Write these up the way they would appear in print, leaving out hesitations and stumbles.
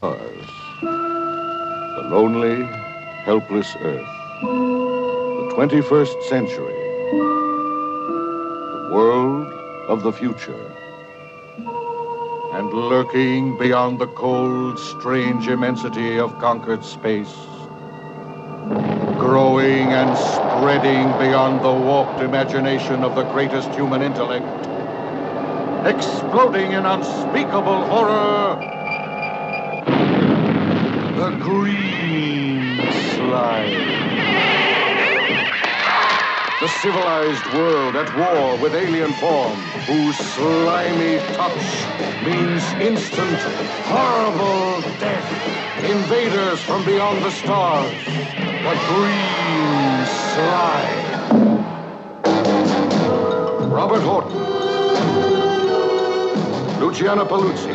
Mars, the lonely, helpless Earth, the 21st century, the world of the future. And lurking beyond the cold, strange immensity of conquered space, growing and spreading beyond the warped imagination of the greatest human intellect, exploding in unspeakable horror, the green slime. The civilized world at war with alien form, whose slimy touch means instant, horrible death. Invaders from beyond the stars, the green slime. Robert Horton, Luciana Paluzzi,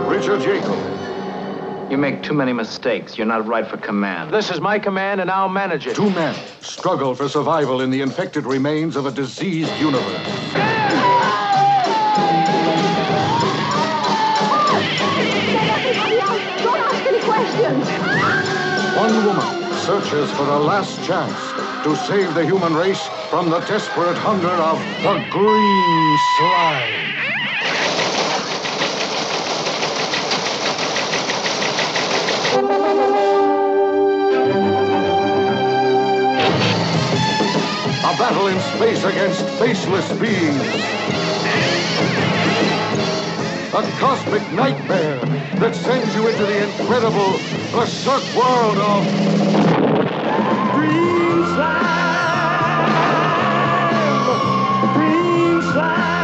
Richard Jacob. You make too many mistakes. You're not right for command. This is my command, and I'll manage it. Two men struggle for survival in the infected remains of a diseased universe. Don't ask any questions. One woman searches for a last chance to save the human race from the desperate hunger of the green slime. A battle in space against faceless beings. A cosmic nightmare that sends you into the incredible, berserk world of green slime! Green slime!